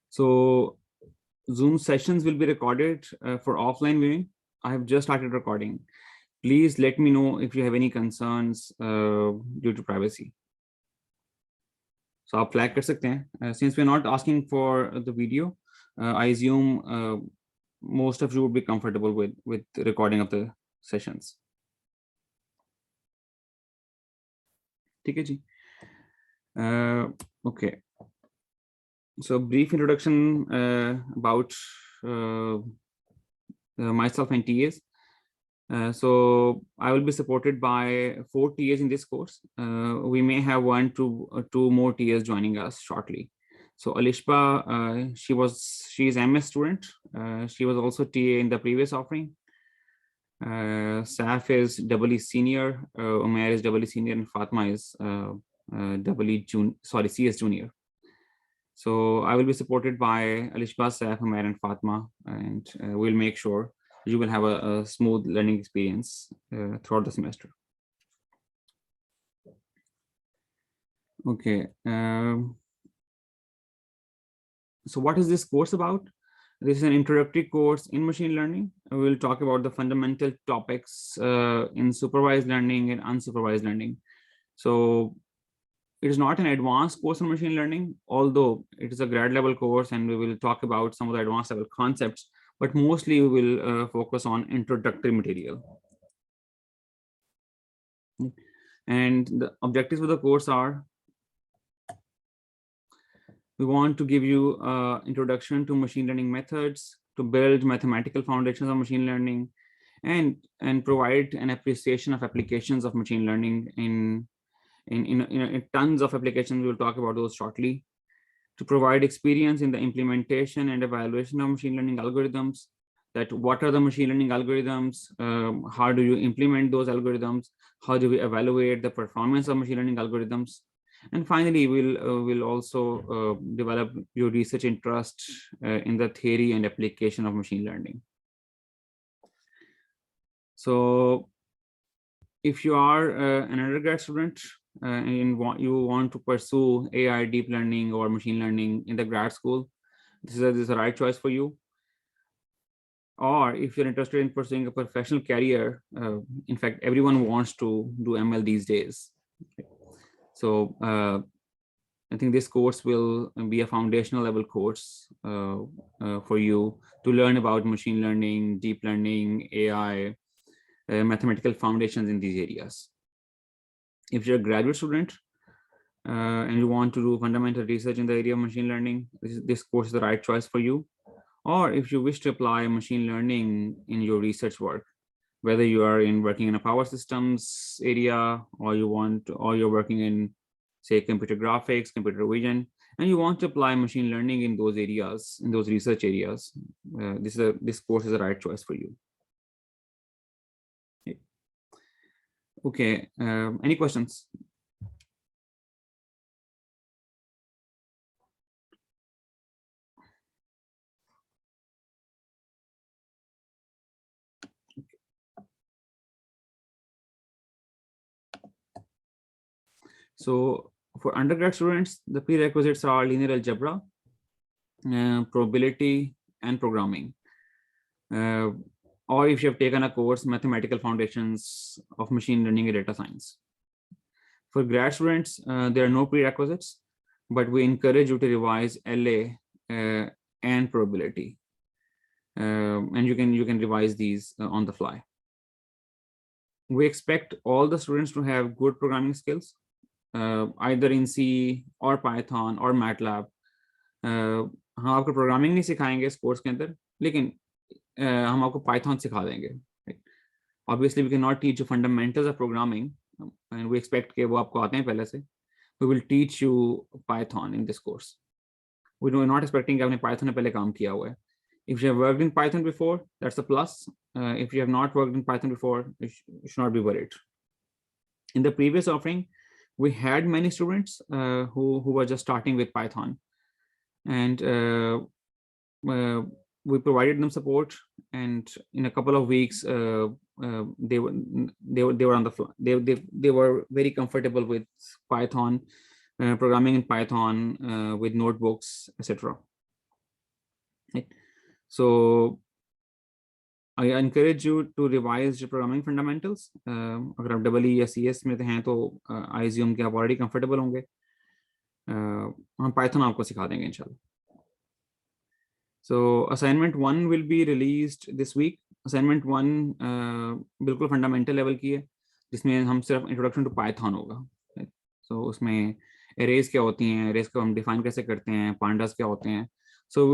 So Zoom sessions will be recorded for offline viewing. I have just started recording. Please let me know if you have any concerns due to privacy. So आप flag कर सकते हैं. Since we're not asking for the video, I assume most of you would be comfortable with the recording of the sessions. ठीक है जी. Okay. So brief introduction about myself and TAs. So I will be supported by 4 TAs in this course. We may have two more TAs joining us shortly. So Alishba, she is MS student. She was also TA in the previous offering. Saf is EE senior, Umair is EE senior, and Fatma is CS junior. So I will be supported by Alishba, Saf, Umair, and Fatma, and we'll make sure you will have a smooth learning experience throughout the semester. Okay. So what is this course about? This is an introductory course in machine learning. We will talk about the fundamental topics in supervised learning and unsupervised learning. So it is not an advanced course in machine learning, although it is a grad level course and we will talk about some of the advanced level concepts, but mostly we will focus on introductory material. And the objectives of the course are, we want to give you an introduction to machine learning methods, to build mathematical foundations of machine learning, and provide an appreciation of applications of machine learning in tons of applications. We will talk about those shortly. To provide experience in the implementation and evaluation of machine learning algorithms, that what are the machine learning algorithms, how do you implement those algorithms, how do we evaluate the performance of machine learning algorithms, and finally we'll also develop your research interest in the theory and application of machine learning. So if you are an undergrad student and you want to pursue AI, deep learning, or machine learning in the grad school, this is the right choice for you. Or if you're interested in pursuing a professional career, in fact, everyone wants to do ML these days. So I think this course will be a foundational level course for you to learn about machine learning, deep learning, AI, mathematical foundations in these areas. If you're a graduate student and you want to do fundamental research in the area of machine learning, this course is the right choice for you. Or if you wish to apply machine learning in your research work, whether you are working in a power systems area, or you're working in, say, computer graphics, computer vision, and you want to apply machine learning in those areas, in those research areas, this course is the right choice for you. Okay, any questions? So for undergrad students, the prerequisites are linear algebra, probability, and programming. Or if you have taken a course, mathematical foundations of machine learning and data science. For grad students, there are no prerequisites, but we encourage you to revise LA and probability. And you can revise these on the fly. We expect all the students to have good programming skills, either in C or Python or MATLAB. हम आपको programming नहीं सिखाएंगे इस course के अंदर, लेकिन हम आपको Python सिखा देंगे. Obviously, we cannot teach you fundamentals of programming, and we expect कि वो आपको आते हैं पहले से. We will teach you Python in this course. We are not expecting कि आपने Python में पहले काम किया हुआ है. If you have worked in Python before, that's a plus. If you have not worked in Python before, you should not be worried. In the previous offering, we had many students who were just starting with Python, and we provided them support. And in a couple of weeks, they were on the fly. They were very comfortable with Python, programming in Python with notebooks, etc. Right? So I encourage you to revise your programming fundamentals. अगर आप double या CS में हैं तो I assume कि आप already comfortable होंगे. हम Python आपको सिखा देंगे इंशाल्लाह. So assignment 1 will be released this week. Assignment 1 बिल्कुल fundamental level की है, जिसमें हम सिर्फ introduction to Python होगा. So उसमें arrays क्या होती हैं, arrays को हम define कैसे करते हैं, pandas क्या होते हैं. So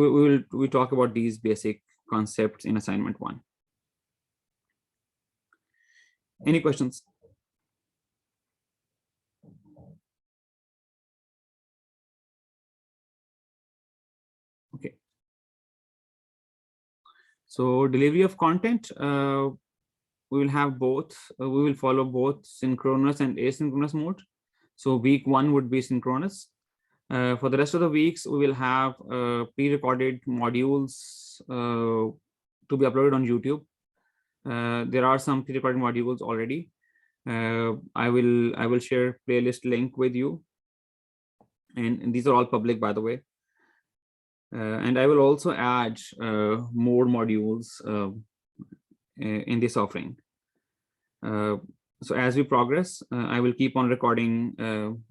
we talk about these basic concepts in assignment 1. Any questions? Okay. So delivery of content, we will have both. We will follow both synchronous and asynchronous mode. So week 1 would be synchronous. For the rest of the weeks, we will have pre-recorded modules to be uploaded on YouTube. There are some pre-recorded modules already. I will share playlist link with you, and these are all public, by the way. And I will also add more modules in this offering. So as we progress, I will keep on recording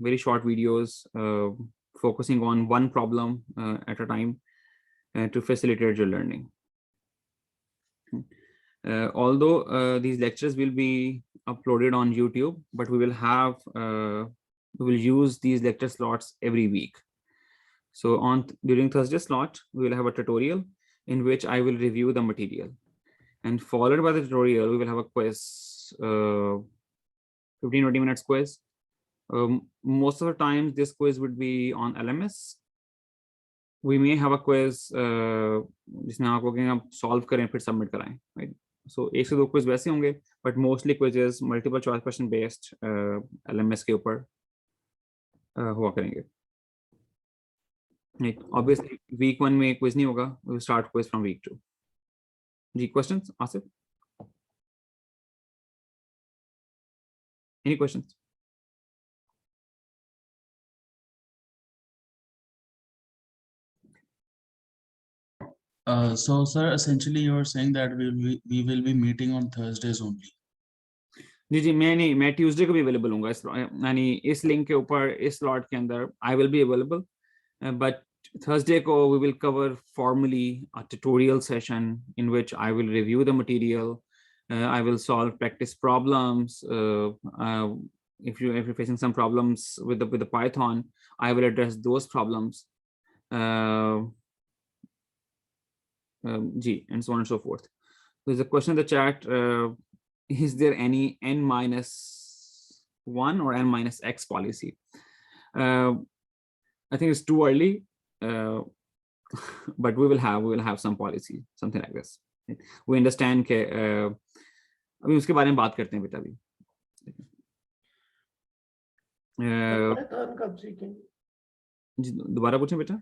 very short videos focusing on one problem at a time to facilitate your learning. Although these lectures will be uploaded on YouTube, but we will use these lecture slots every week. So during Thursday slot, we will have a tutorial in which I will review the material, and followed by the tutorial, we will have a quiz, 15-20 minutes quiz. Most of the times this quiz would be on LMS. We may have a quiz जिसमें आप कहोगे आप solve करें फिर submit कराएं, right? So 1 से 2 quiz वैसे होंगे, but mostly quizzes multiple choice question based LMS के ऊपर हुआ करेंगे. Right. Obviously week 1 में quiz नहीं होगा, we will start quiz from week 2. Ji, questions, Asif? Any questions? So sir, essentially you are saying that we will be meeting on Thursdays only. जी मैं Tuesday को भी अवेलेबल हूँगा, यानी इस link के ऊपर इस स्लॉट के अंदर I will be available, but Thursday ko we will cover formally a tutorial session in which I will review the material. I will solve practice problems. If you're facing some problems with the Python, I will address those problems. And so on and so forth. There's a question in the chat. Is there any n-1 or n-x policy? I think it's too early. But we will have some policy, something like this. We understand कि अभी उसके बारे में बात करते हैं बेटा अभी. पाइथन कब सीखेंगे? जी दोबारा पूछें बेटा.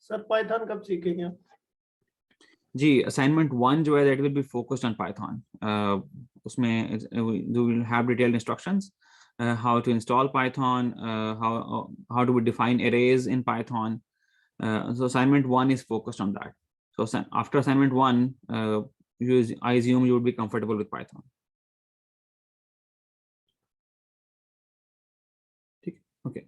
सर पाइथन कब सीखेंगे? जी assignment 1 जो है that will be focused on Python. उसमें we will have detailed instructions. How to install Python, how do we define arrays in Python. So assignment 1 is focused on that. So after assignment 1, I assume you would be comfortable with Python. Okay.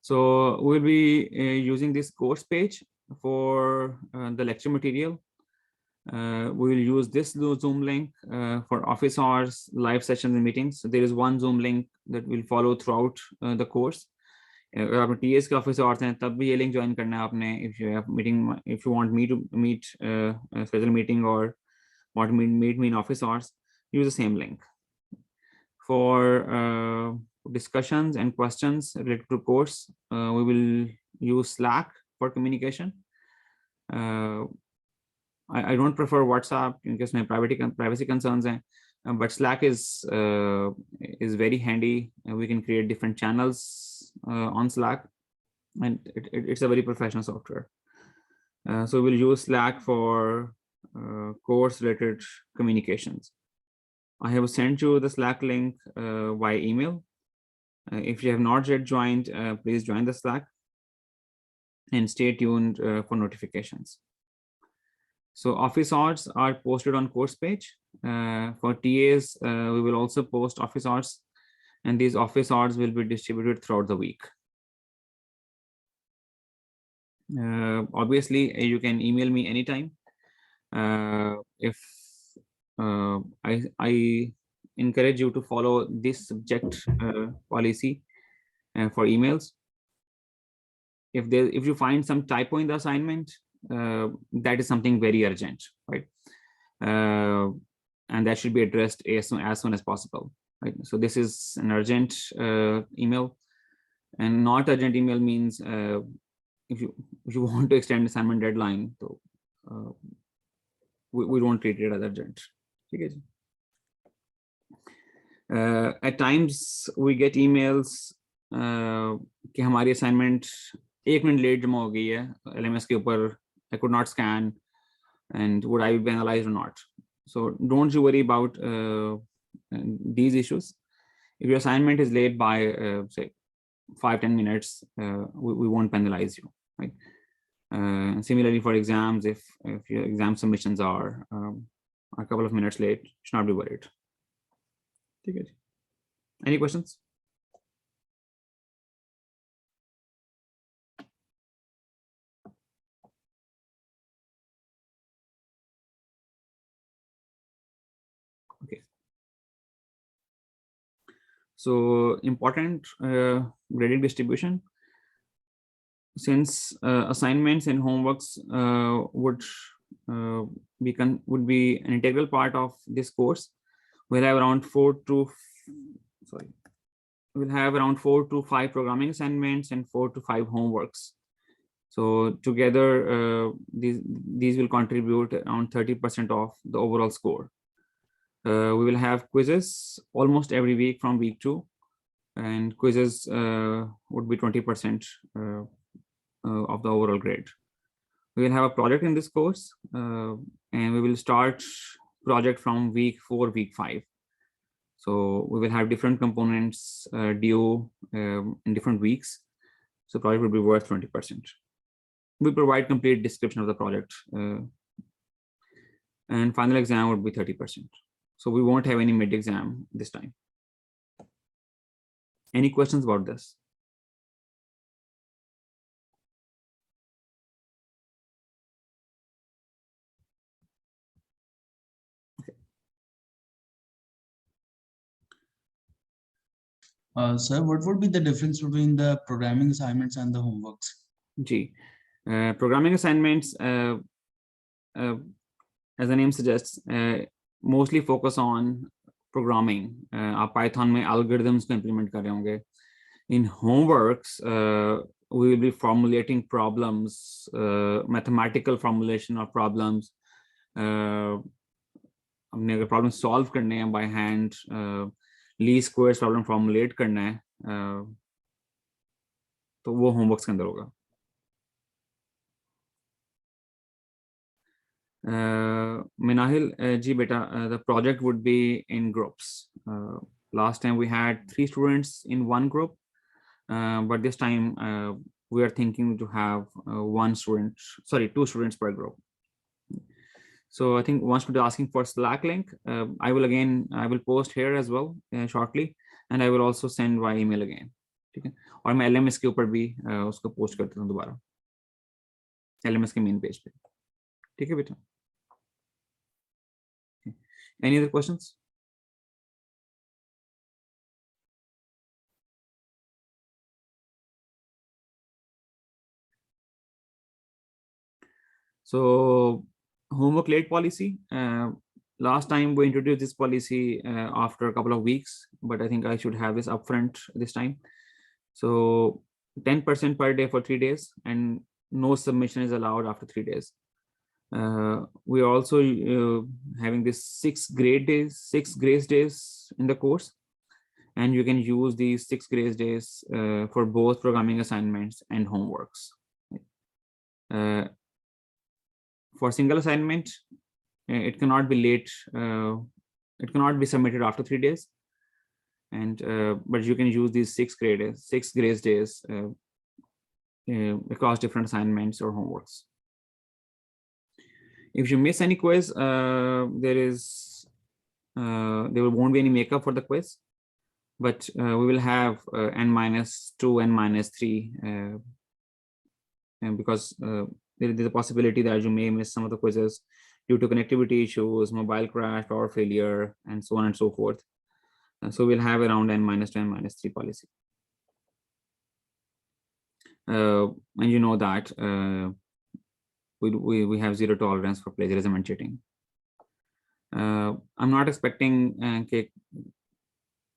So we'll be using this course page for the lecture material. We will use this Zoom link for office hours, live sessions and meetings. So there is one Zoom link that will follow throughout the course. अगर आपने TS के office hours हैं तब भी ये link join करना है आपने. If you want me to meet schedule meeting or want to meet me in office hours, use the same link. For discussions and questions related to course, we will use Slack for communication. I don't prefer WhatsApp in case my privacy concerns हैं, but Slack is very handy. We can create different channels on Slack, and it's a very professional software. So we'll use Slack for course related communications. I have sent you the Slack link via email. If you have not yet joined, please join the Slack. and stay tuned for notifications. So office hours are posted on course page. For TAs, we will also post office hours, and these office hours will be distributed throughout the week. Obviously, you can email me anytime. If I encourage you to follow this subject policy for emails. If you find some typo in the assignment, that is something very urgent, right? And that should be addressed as soon as possible, right? So this is an urgent email, and not urgent email means if you want to extend assignment deadline, so we don't treat it as urgent. Okay. At times we get emails कि हमारी assignment 1 minute late जमा हो गई है LMS के ऊपर, I could not scan, and would I be penalized or not? So don't you worry about these issues. If your assignment is late by say 5-10 minutes, we won't penalize you, right? Similarly for exams, if your exam submissions are a couple of minutes late, you should not be worried. Okay. Any questions? Okay. So important grading distribution. Since assignments and homeworks would be an integral part of this course, we'll have around 4 to 5 programming assignments and 4 to 5 homeworks. So together, these will contribute around 30% of the overall score. We will have quizzes almost every week from week 2, and quizzes would be 20% of the overall grade. We will have a project in this course, and we will start project from week 4, week 5. So we will have different components due in different weeks. So project will be worth 20%. We provide complete description of the project, and final exam would be 30%. So we won't have any mid-exam this time. Any questions about this? Sir, what would be the difference between the programming assignments and the homeworks? G. Programming assignments, as the name suggests, mostly focus on programming. आप Python में algorithms को implement कर रहे होंगे. In homeworks, we will be formulating problems, mathematical formulation of problems. हमने अगर problem solve करने हैं by hand, least squares problem formulate करना है, तो वो homeworks के अंदर होगा. Minahil, ji beta, the project would be in groups. Last time we had 3 students in one group, but this time we are thinking to have 2 students per group. So I think one student asking for Slack link. I will post here as well shortly, and I will also send via email again. ठीक है, और मैं LMS के ऊपर भी उसको post करता हूँ दोबारा, LMS के मेन पेज पे. ठीक है बेटा? Any other questions? So homework late policy. Last time we introduced this policy after a couple of weeks, but I think I should have this upfront this time. So 10% per day for 3 days, and no submission is allowed after 3 days. We are also having this 6 grace days in the course, and you can use these 6 grace days for both programming assignments and homeworks. For single assignment, it cannot be late. It cannot be submitted after 3 days, and but you can use these 6 grace days across different assignments or homeworks. If you miss any quiz, there won't be any makeup for the quiz, but we will have n-2, n-3, and because there's a possibility that you may miss some of the quizzes due to connectivity issues, mobile crash, power failure, and so on and so forth. So we'll have around n-2, n-3 policy. And you know that we have zero tolerance for plagiarism and cheating. I'm not expecting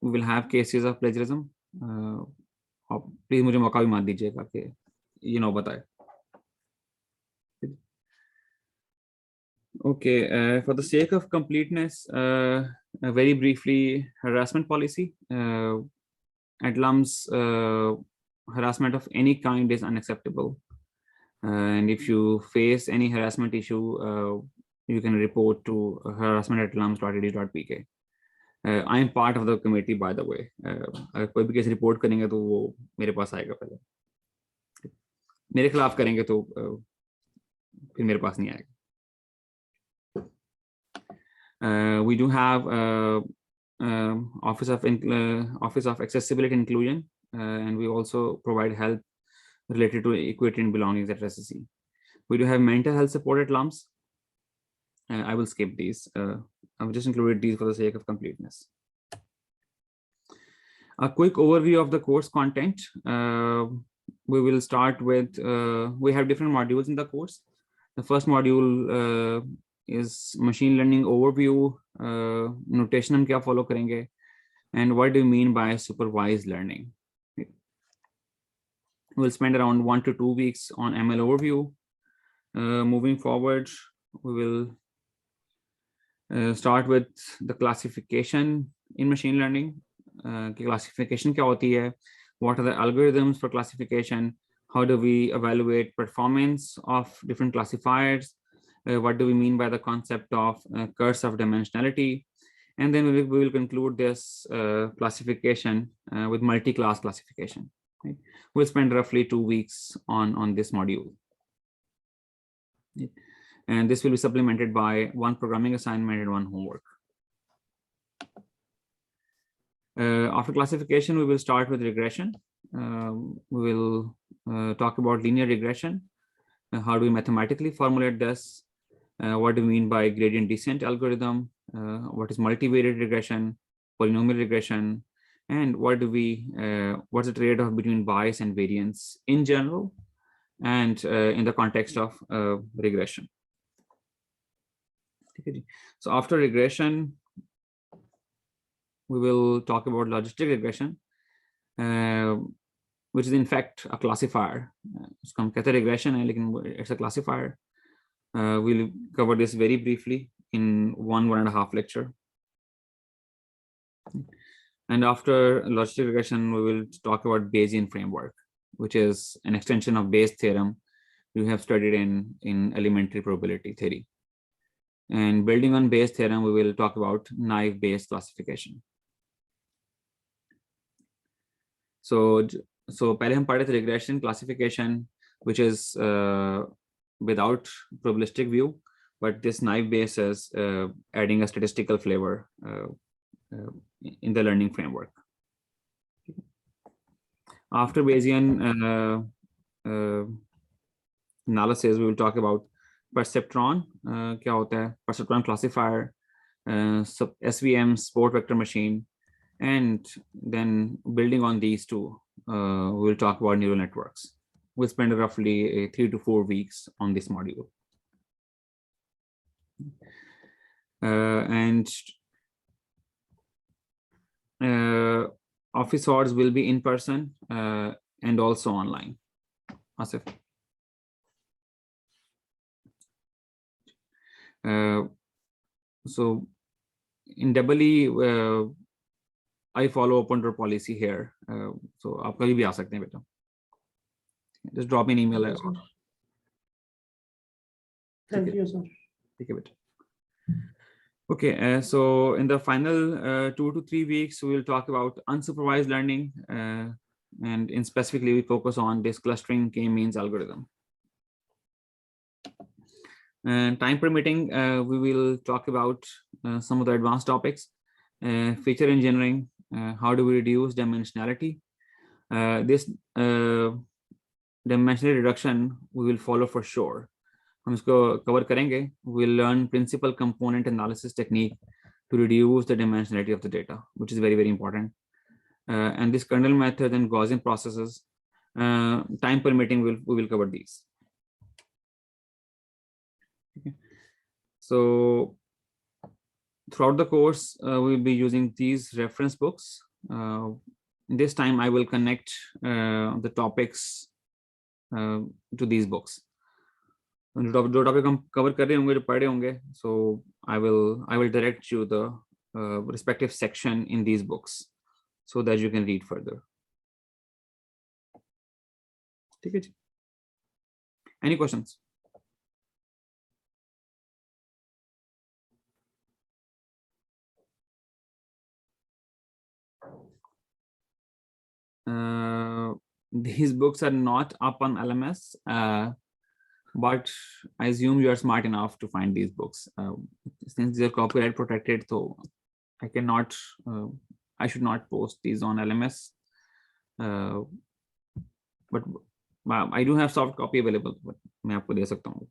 we will have cases of plagiarism. Please मुझे मौका भी मत दीजिएगा कि you know बताए. Okay, for the sake of completeness, very briefly, harassment policy. At LUMS, harassment of any kind is unacceptable. And if you face any harassment issue, you can report to harassment@lums.edu.pk. I am part of the committee, by the way. अगर कोई भी case report करेंगे तो वो मेरे पास आएगा पहले. मेरे खिलाफ करेंगे तो फिर मेरे पास नहीं आएगा. We do have Office of Accessibility and Inclusion, and we also provide help related to equity and belongings at SSC. We do have mental health support at LUMS. I will skip these. I've just included these for the sake of completeness. A quick overview of the course content. We will start with, we have different modules in the course. The first module is machine learning overview, notation हम क्या follow करेंगे, and what do you mean by supervised learning. We'll spend around 1 to 2 weeks on ML overview. Moving forward, we will start with the classification in machine learning. Classification क्या होती है? What are the algorithms for classification? How do we evaluate performance of different classifiers? What do we mean by the concept of curse of dimensionality? And then we will conclude this classification with multi-class classification. Right? We'll spend roughly 2 weeks on this module. And this will be supplemented by 1 programming assignment and 1 homework. After classification, we will start with regression. We will talk about linear regression. How do we mathematically formulate this? What do we mean by gradient descent algorithm? What is multivariate regression, polynomial regression, and what's the trade-off between bias and variance in general, and in the context of regression. So after regression, we will talk about logistic regression, which is in fact a classifier. It's a classifier. We'll cover this very briefly in 1.5 lecture. And after logistic regression, we will talk about Bayesian framework, which is an extension of Bayes' theorem you have studied in elementary probability theory. And building on Bayes' theorem, we will talk about naive-Bayes classification. So पहले हम पढ़े थे regression classification, which is without probabilistic view, but this naive Bayes is adding a statistical flavor in the learning framework. After Bayesian analysis, we will talk about perceptron. क्या होता है? Perceptron classifier, SVM, support vector machine, and then building on these two, we will talk about neural networks. We'll spend roughly 3 to 4 weeks on this module. And office hours will be in person and also online. Asif. So in EE, I follow open door policy here. So आप कभी भी आ सकते हैं बेटा. Just drop me an email. Thank you, sir. Take it. Okay, so in the final 2 to 3 weeks, we will talk about unsupervised learning, and in specifically we focus on this clustering k-means algorithm. And time permitting, we will talk about some of the advanced topics, feature engineering, how do we reduce dimensionality. This dimensional reduction we will follow for sure. हम इसको cover करेंगे. We'll learn principal component analysis technique to reduce the dimensionality of the data, which is very, very important. And this kernel method and Gaussian processes, time permitting, we will cover these. Okay. So throughout the course, we'll be using these reference books. This time I will connect the topics to these books. जो topic हम cover कर रहे होंगे, जो पढ़े होंगे, so I will direct you the respective section in these books so that you can read further. ठीक है जी? Any questions? These books are not up on LMS, but I assume you are smart enough to find these books. Since they're copyright protected, so I cannot, I should not post these on LMS. But I do have soft copy available, but मैं आपको दे सकता हूँ.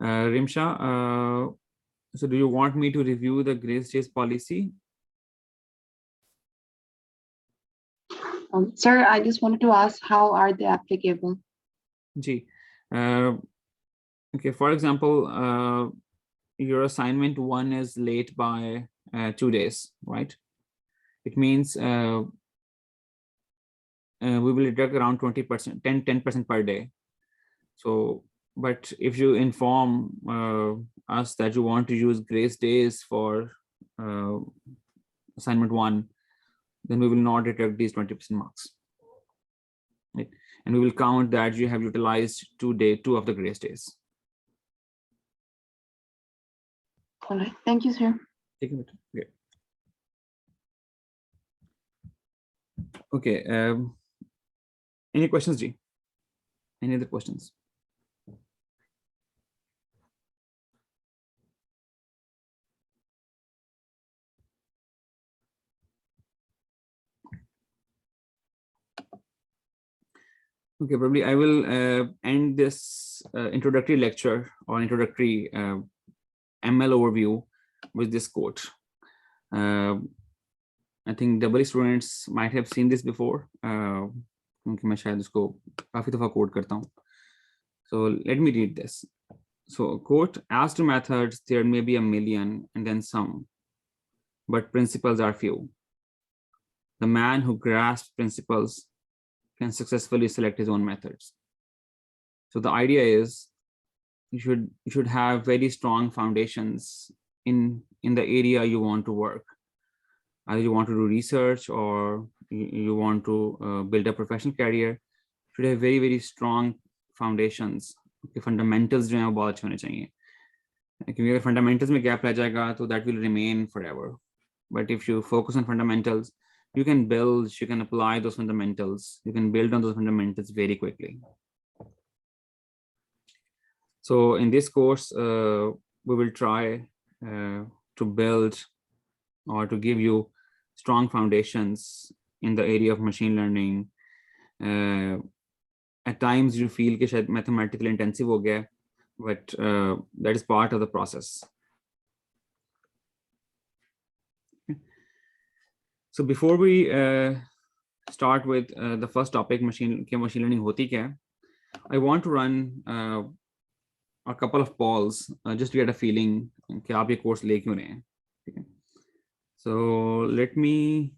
Rimsha, so do you want me to review the grace days policy? Sir, I just wanted to ask, how are they applicable? Ji. Okay, for example, your assignment 1 is late by 2 days, right? It means we will deduct around 20%, 10% per day. So, but if you inform us that you want to use grace days for assignment 1, then we will not deduct these 20% marks. Right? And we will count that you have utilized 2 of the grace days. All right, thank you, sir. Take a minute. Okay. Okay. Any questions, G? Any other questions? Okay, probably I will end this introductory lecture or introductory ML overview with this quote. I think double students might have seen this before. क्योंकि मैं शायद उसको काफी दफा quote करता हूँ. So let me read this. So quote, as to methods, there may be a million and then some, but principles are few. The man who grasps principles can successfully select his own methods. So the idea is you should have very strong foundations in the area you want to work. Either you want to do research or you want to build a professional career. You should have very, very strong foundations. Okay, fundamentals जो हैं वो बहुत अच्छे होने चाहिए. क्योंकि अगर fundamentals में gap रह जाएगा तो that will remain forever. But if you focus on fundamentals, you can build, you can apply those fundamentals, you can build on those fundamentals very quickly. So in this course, we will try to build or to give you strong foundations in the area of machine learning. At times you feel कि शायद mathematical intensive हो गया, but that is part of the process. So before we start with the first topic, machine learning होती क्या है, I want to run a couple of polls just to get a feeling कि आप ये course ले क्यों रहे हैं. ठीक है? So let me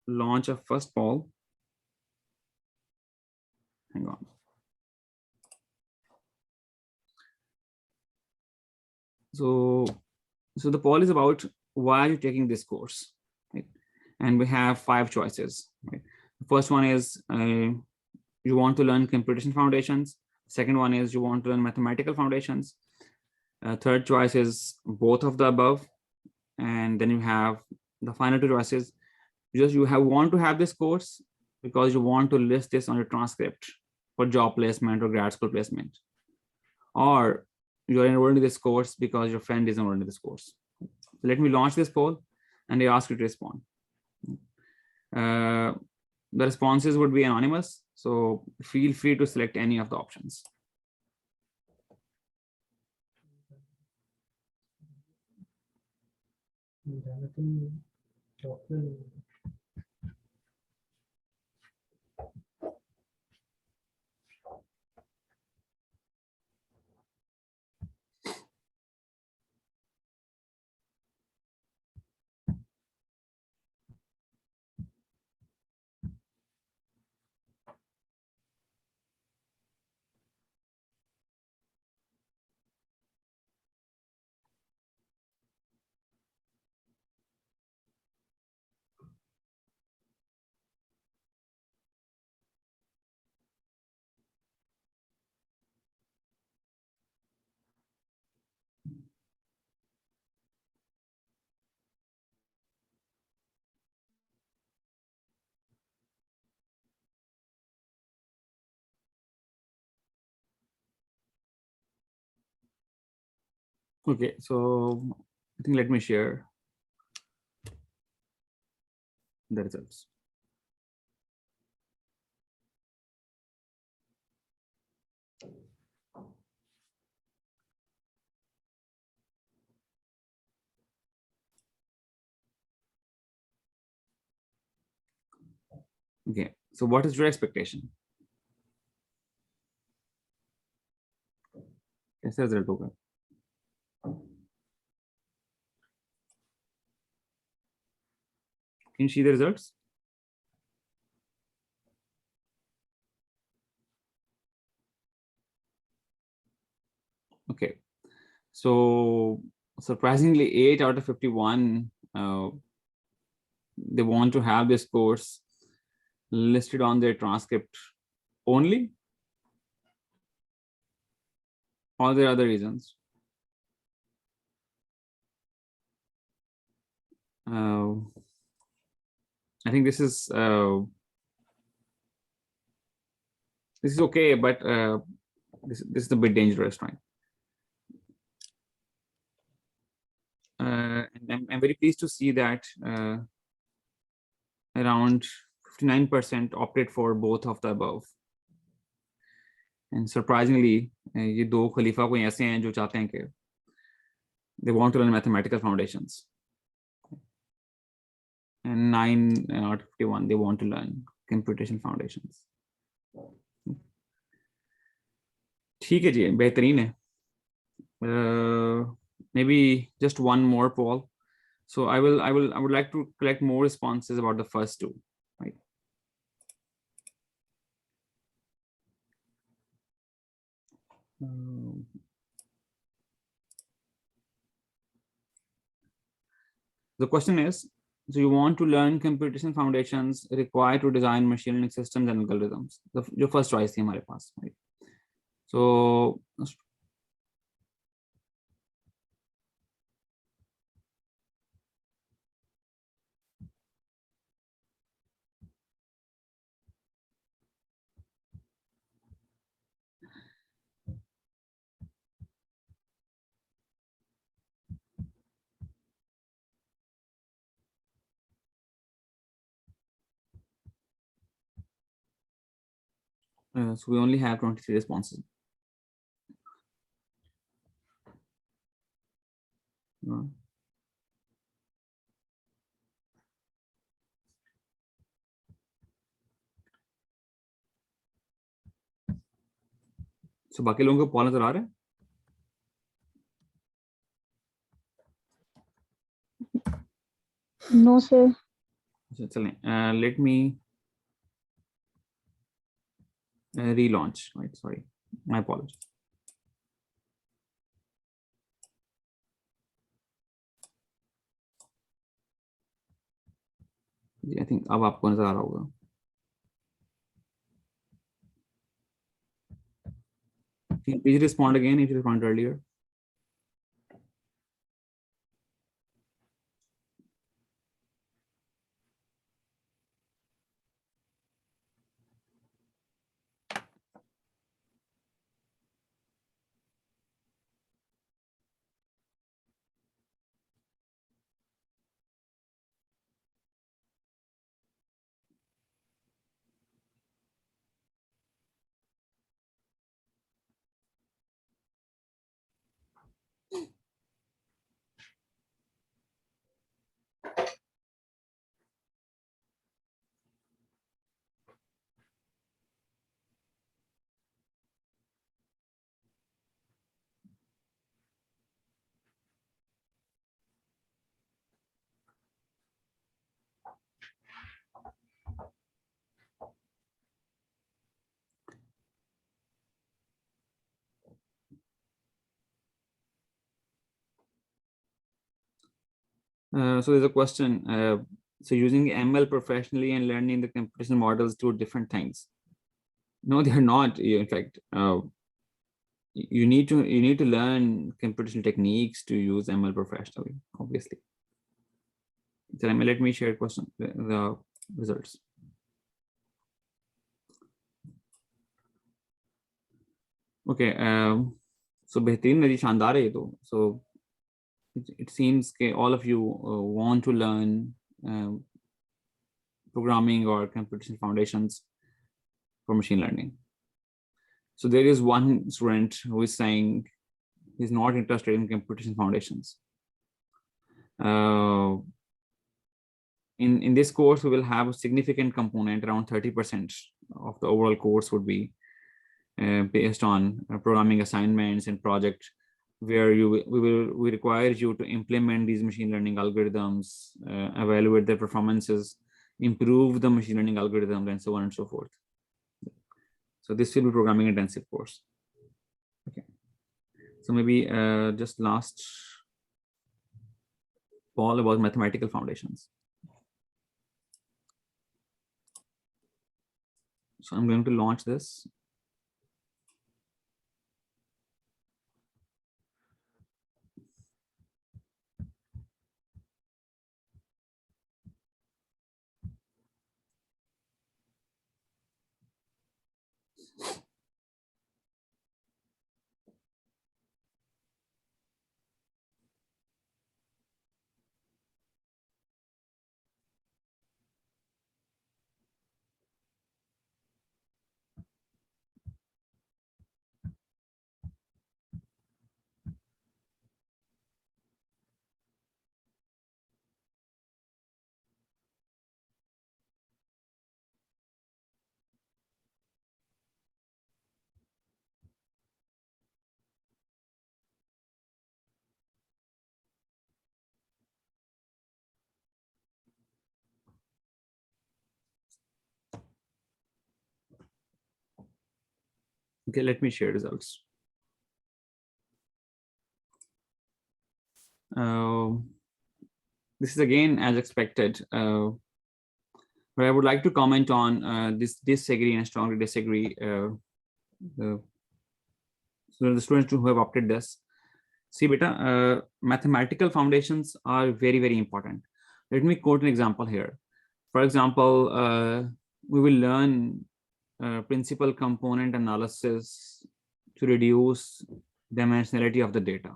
launch a first poll. Hang on. So the poll is about why are you taking this course, right? And we have 5 choices. Right? The first one is you want to learn computation foundations. Second one is you want to learn mathematical foundations. Third choice is both of the above. And then you have the final 2 choices. you want to have this course because you want to list this on your transcript for job placement or grad school placement, or you're enrolled in this course because your friend is enrolled in this course. So let me launch this poll and they ask you to respond. The responses would be anonymous, so feel free to select any of the options. Okay, so I think let me share the results. Okay, so what is your expectation? कैसा result होगा? Can you see the results? Okay, so surprisingly 8 out of 51 they want to have this course listed on their transcript only. All the other reasons. I think this is okay, but this is a bit dangerous, right? And I'm very pleased to see that around 59% opted for both of the above. And surprisingly, ये दो खलीफा कोई ऐसे हैं जो चाहते हैं कि they want to learn mathematical foundations. And 9 out of 51, they want to learn computation foundations. ठीक है जी, बेहतरीन है. Maybe just one more poll. So I would like to collect more responses about the first two, right? The question is, so you want to learn computation foundations required to design machine learning systems and algorithms. Your first choice थी हमारे पास, right? So so we only have 23 responses. So बाकी लोगों को Paul नजर आ रहा है? No, sir. So चलें, let me relaunch, right? Sorry, my apologies. I think अब आपको नजर आ रहा होगा. Can you please respond again if you responded earlier? So there's a question. So using ML professionally and learning the computational models, two different things. No, they're not. In fact, you need to learn computational techniques to use ML professionally, obviously. So let me share the results. Okay. So बेहतरीन नदी शानदार है ये तो. So it seems that all of you want to learn programming or computational foundations for machine learning. So there is one student who is saying he's not interested in computation foundations. In this course, we will have a significant component, around 30% of the overall course would be based on programming assignments and projects, where we require you to implement these machine learning algorithms, evaluate their performances, improve the machine learning algorithm, and so on and so forth. So this will be programming intensive course. Okay. So maybe just last poll about mathematical foundations. So I'm going to launch this. Okay, let me share results. This is again as expected, but I would like to comment on this disagree and strongly disagree. So the students who have opted this, see beta, mathematical foundations are very, very important. Let me quote an example here. For example, we will learn principal component analysis to reduce dimensionality of the data.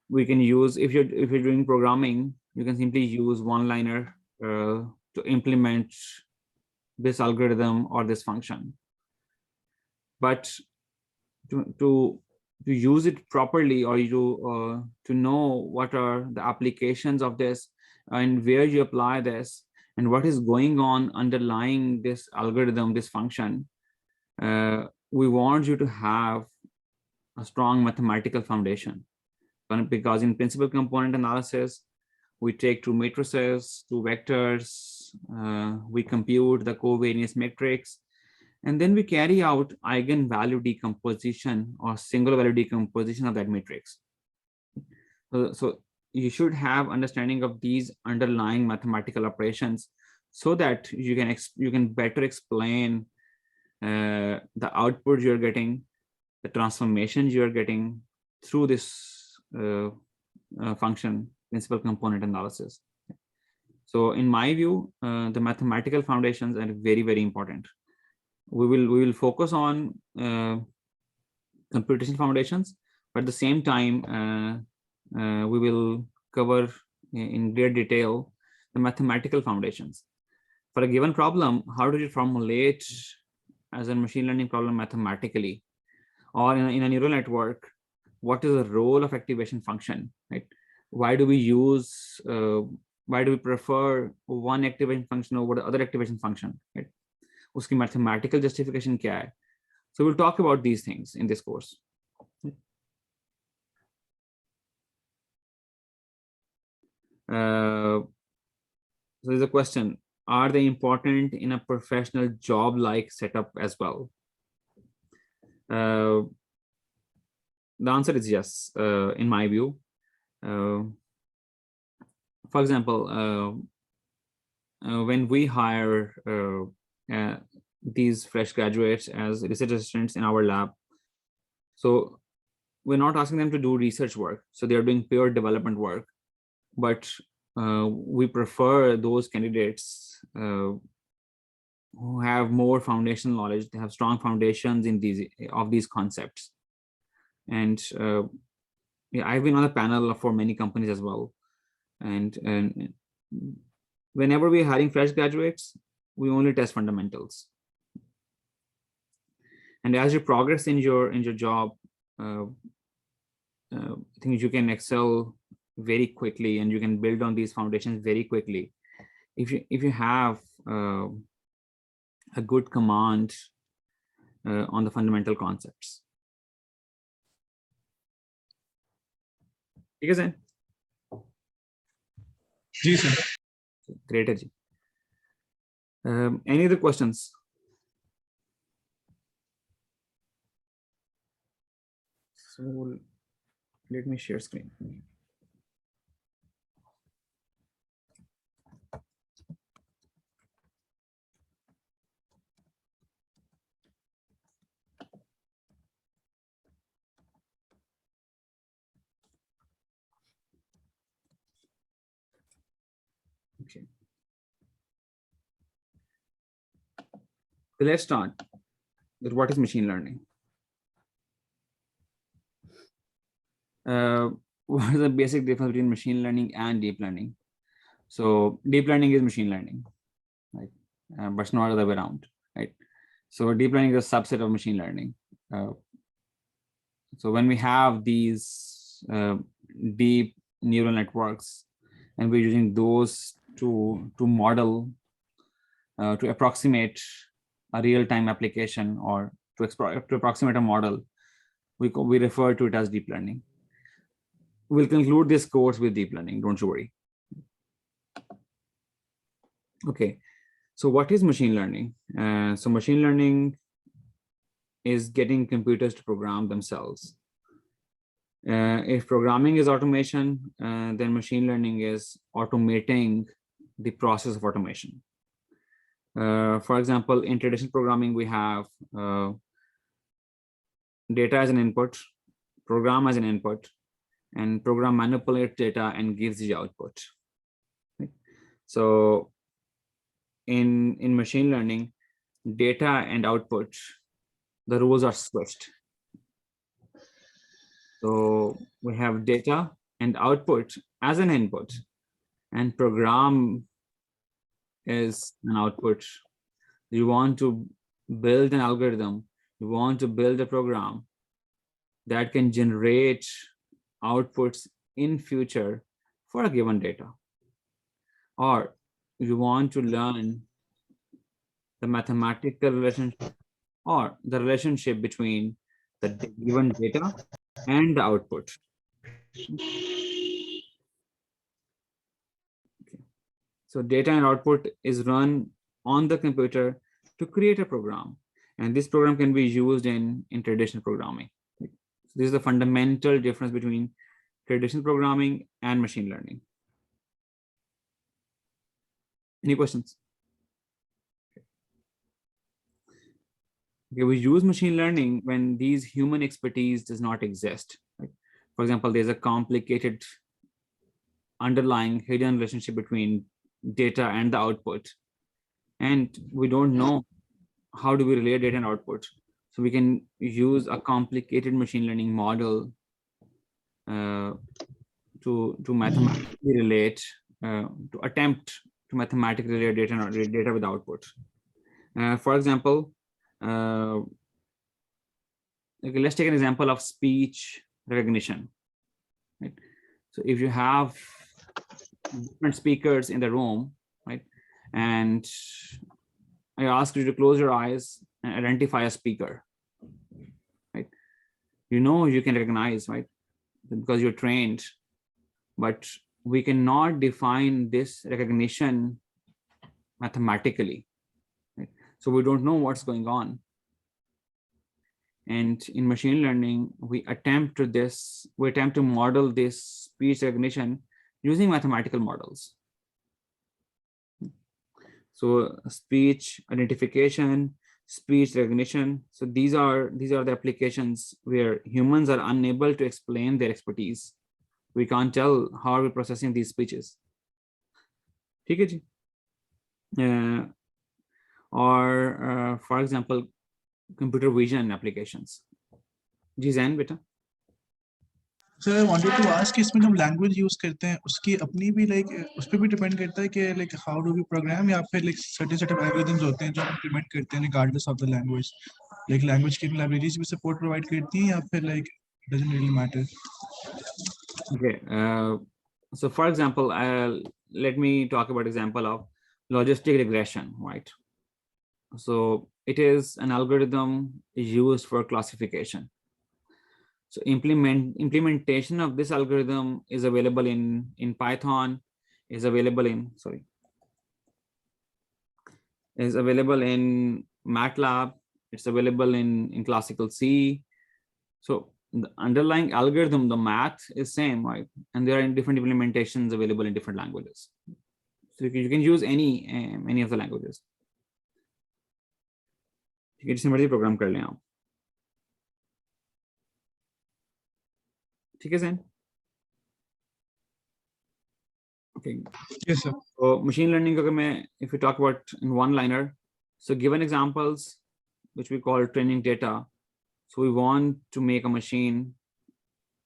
We can use, if you're doing programming, you can simply use one-liner to implement this algorithm or this function. But to use it properly, or to know what are the applications of this and where you apply this and what is going on underlying this algorithm, this function, we want you to have a strong mathematical foundation. Because in principal component analysis, we take two matrices, two vectors, we compute the covariance matrix, and then we carry out eigenvalue decomposition or single value decomposition of that matrix. So you should have understanding of these underlying mathematical operations so that you can better explain the output you're getting, the transformations you're getting through this function, principal component analysis. So in my view, the mathematical foundations are very, very important. We will focus on computation foundations, but at the same time, we will cover in great detail the mathematical foundations. For a given problem, how do you formulate as a machine learning problem mathematically? Or in a neural network, what is the role of activation function, right? Why do we prefer one activation function over the other activation function, right? Uski mathematical justification kya hai? So we'll talk about these things in this course. So there's a question, are they important in a professional job-like setup as well? the answer is yes, in my view. For example, when we hire these fresh graduates as research assistants in our lab, so we're not asking them to do research work. So they're doing pure development work, but we prefer those candidates who have more foundational knowledge. They have strong foundations in these concepts. And yeah, I've been on the panel for many companies as well. And whenever we're hiring fresh graduates, we only test fundamentals. And as you progress in your job, I think you can excel very quickly, and you can build on these foundations very quickly if you have a good command on the fundamental concepts. ठीक है sir? Ji sir. Great, Ajay. Any other questions? So let me share screen. Okay. So let's start with what is machine learning. What is the basic difference between machine learning and deep learning? So deep learning is machine learning, right? But it's not the other way around, right? So deep learning is a subset of machine learning. So when we have these deep neural networks, and we're using those to model, to approximate a real-time application, or to approximate a model, we refer to it as deep learning. We'll conclude this course with deep learning, don't you worry. Okay, so what is machine learning? So machine learning is getting computers to program themselves. If programming is automation, then machine learning is automating the process of automation. For example, in traditional programming, we have data as an input, program as an input, and program manipulates data and gives the output. Right? So in machine learning, data and output, the roles are switched. So we have data and output as an input, and program is an output. You want to build an algorithm, you want to build a program that can generate outputs in future for a given data. Or you want to learn the mathematical relationship or the relationship between the given data and the output. Okay. So data and output is run on the computer to create a program. And this program can be used in traditional programming. So this is the fundamental difference between traditional programming and machine learning. Any questions? Okay, we use machine learning when these human expertise does not exist. Right? For example, there's a complicated underlying hidden relationship between data and the output, and we don't know how do we relate data and output. So we can use a complicated machine learning model to mathematically relate, to attempt to mathematically relate data with output. For example, okay, let's take an example of speech recognition. Right? So if you have different speakers in the room, right, and I ask you to close your eyes and identify a speaker, right? You know you can recognize, right, because you're trained, but we cannot define this recognition mathematically. Right? So we don't know what's going on. And in machine learning, we attempt to model this speech recognition using mathematical models. So speech identification, speech recognition. So these are the applications where humans are unable to explain their expertise. We can't tell how we're processing these speeches. ठीक है जी? Or for example, computer vision applications. जी जैन बेटा. Sir I wanted to ask कि इसमें जो हम language use करते हैं उसकी अपनी भी लाइक उस पर भी डिपेंड करता है कि like how do we program या फिर like certain set of algorithms होते हैं जो हम इम्प्लीमेंट करते हैं regardless of the language like language की लाइब्रेरीज भी सपोर्ट प्रोवाइड करती हैं या फिर like doesn't really matter. Okay. So for example, let me talk about example of logistic regression, right? So it is an algorithm used for classification. So implementation of this algorithm is available in Python, is available in MATLAB, it's available in classical C. So the underlying algorithm, the math is same, right? And there are different implementations available in different languages. So you can use any of the languages. ठीक है, जिससे मर्जी programme कर लें आप. ठीक है सैन? Okay. Yes sir. So machine learning, if we talk about in one liner, so given examples which we call training data. So we want to make a machine.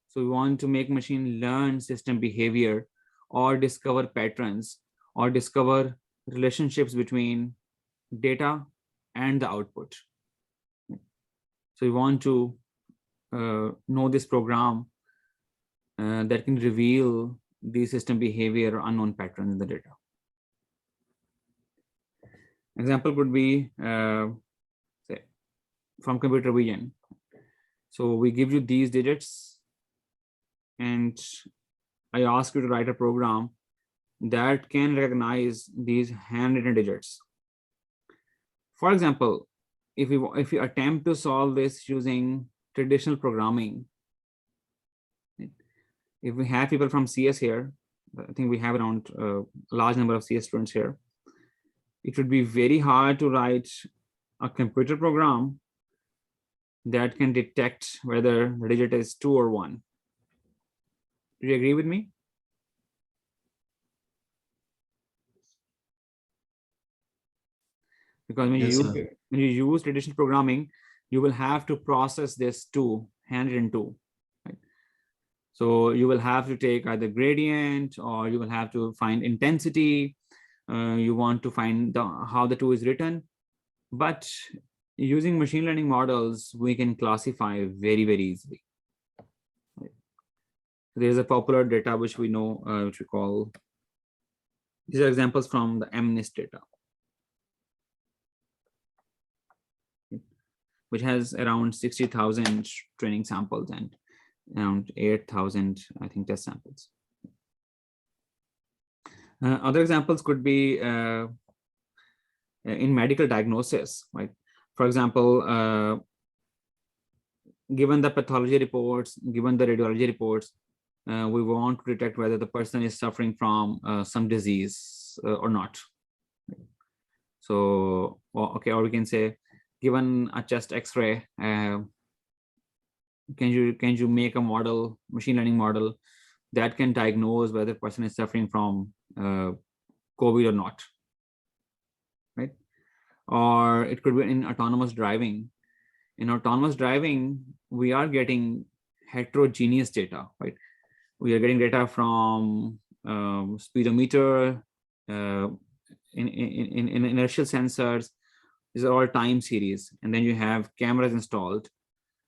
So we want to make machine learn system behavior or discover patterns or discover relationships between data and the output. So we want to know this program that can reveal the system behavior or unknown patterns in the data. Example could be say from computer vision. So we give you these digits and I ask you to write a program that can recognize these handwritten digits. For example, if we attempt to solve this using traditional programming, if we have people from CS here, I think we have around a large number of CS students here, it would be very hard to write a computer program that can detect whether the digit is 2 or 1. Do you agree with me? Because when Yes, you use traditional programming, you will have to process this 2, handwritten 2. Right? So you will have to take either gradient or you will have to find intensity. You want to find how the 2 is written. But using machine learning models, we can classify very, very easily. There's a popular data which we know, which we call, these are examples from the MNIST data, which has around 60,000 training samples and around 8,000, I think, test samples. Other examples could be in medical diagnosis, right? For example, given the pathology reports, given the radiology reports, we want to detect whether the person is suffering from some disease or not. So, okay, or we can say, given a chest X-ray, can you make a model, machine learning model, that can diagnose whether the person is suffering from COVID or not, right? Or it could be in autonomous driving. In autonomous driving, we are getting heterogeneous data, right? We are getting data from speedometer, in inertial sensors. These are all time series. And then you have cameras installed,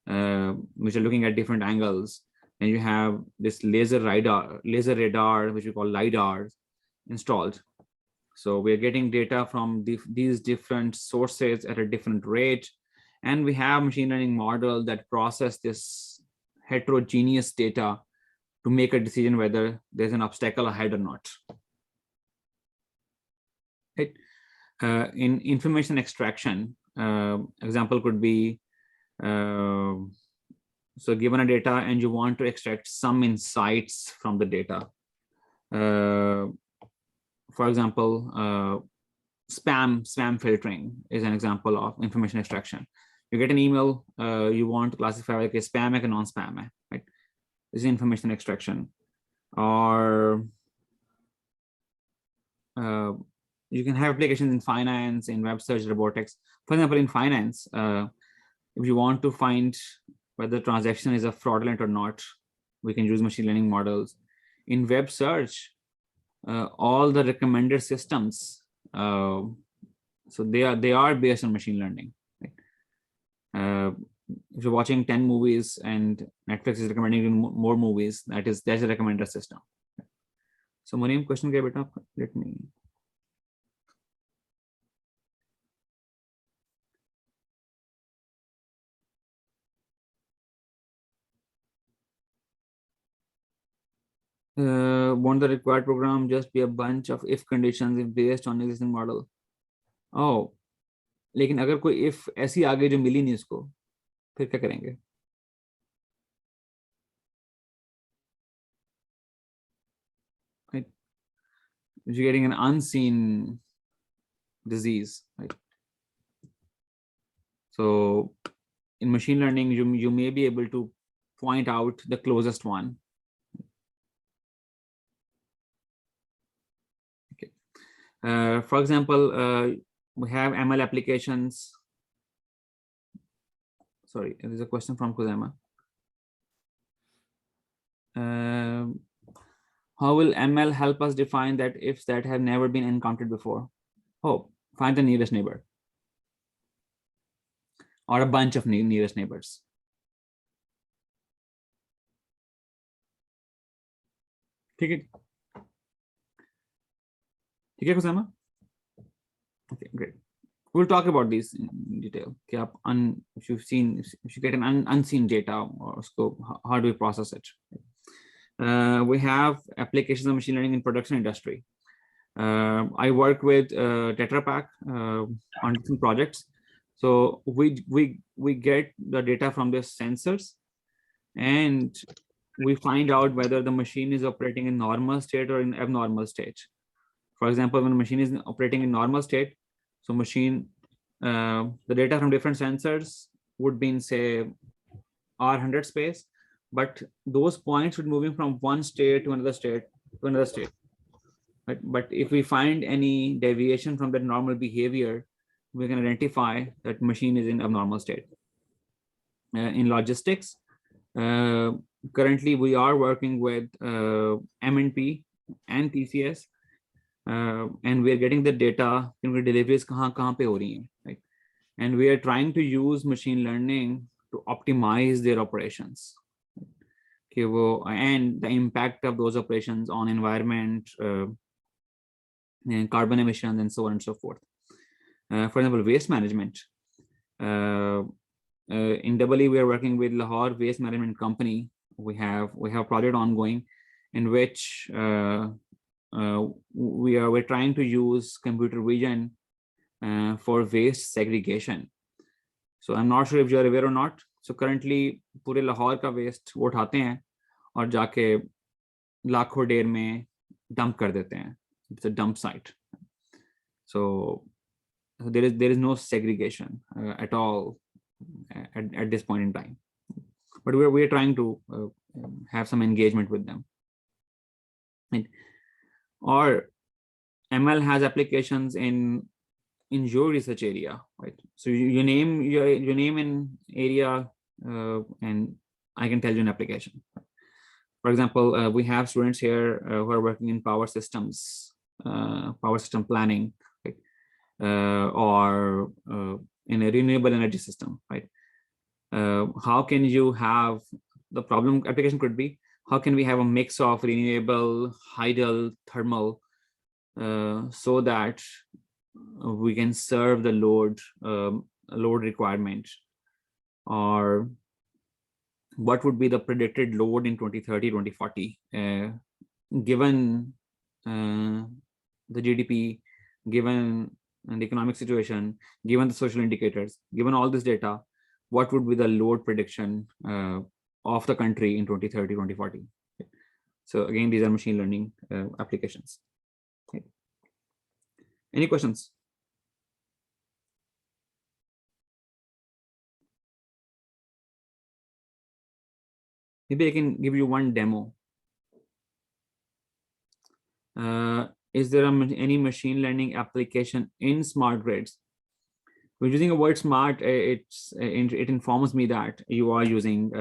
which are looking at different angles. And you have this laser radar, which we call LiDAR, installed. So we're getting data from these different sources at a different rate. And we have machine learning model that process this heterogeneous data to make a decision whether there's an obstacle ahead or not. Right? In information extraction, example could be So given a data and you want to extract some insights from the data. For example, spam filtering is an example of information extraction. You get an email, you want to classify like a spam or non-spam, right? This is information extraction. Or you can have applications in finance, in web search, robotics. For example, in finance, if you want to find whether the transaction is a fraudulent or not, we can use machine learning models. In web search, all the recommender systems, so they are based on machine learning. Right? If you're watching 10 movies and Netflix is recommending you more movies, that's a recommender system. So Moniam, question ke beta, let me. Won't the required program just be a bunch of if conditions if based on existing model? Oh, लेकिन अगर कोई if ऐसी आ गई जो मिली नहीं उसको, फिर क्या करेंगे? Right? You're getting an unseen disease, right? So in machine learning, you may be able to point out the closest one. Okay. For example, we have ML applications. Sorry, there's a question from Kuzama. How will ML help us define that ifs that have never been encountered before? Oh, find the nearest neighbor. Or a bunch of nearest neighbors. Okay, Kusama? Okay, great. We'll talk about these in detail. If you get an unseen data or scope, how do we process it? We have applications of machine learning in production industry. I work with Tetra Pak on different projects. So we get the data from the sensors and we find out whether the machine is operating in normal state or in abnormal state. For example, when a machine is operating in normal state, so the data from different sensors would be in say R100 space, but those points would moving from one state to another state to another state. Right? But if we find any deviation from that normal behavior, we can identify that machine is in abnormal state. In logistics, currently we are working with M&P and TCS, and we are getting the data in deliveries kahan pe ho rahi hain, right? And we are trying to use machine learning to optimize their operations. Okay, well, and the impact of those operations on environment, and carbon emissions, and so on and so forth. For example, waste management. In EE, we are working with Lahore Waste Management Company. We have a project ongoing in which we're trying to use computer vision for waste segregation. So I'm not sure if you're aware or not. So currently, पूरे लाहौर का waste वो उठाते हैं और जाके लाखों der में dump कर देते हैं. It's a dump site. So there is no segregation at all at this point in time. But we're trying to have some engagement with them. And, or ML has applications in your research area, right? So you name your name in area, and I can tell you an application. For example, we have students here who are working in power systems, power system planning, right? Or in a renewable energy system, right? How can you have the problem application could be, how can we have a mix of renewable, hydel, thermal, so that we can serve the load requirement? Or what would be the predicted load in 2030, 2040, given the GDP, given the economic situation, given the social indicators, given all this data, what would be the load prediction of the country in 2030, 2040. So again, these are machine learning applications. Okay. Any questions? Maybe I can give you one demo. Is there any machine learning application in smart grids? We're using a word smart. It informs me that you are using,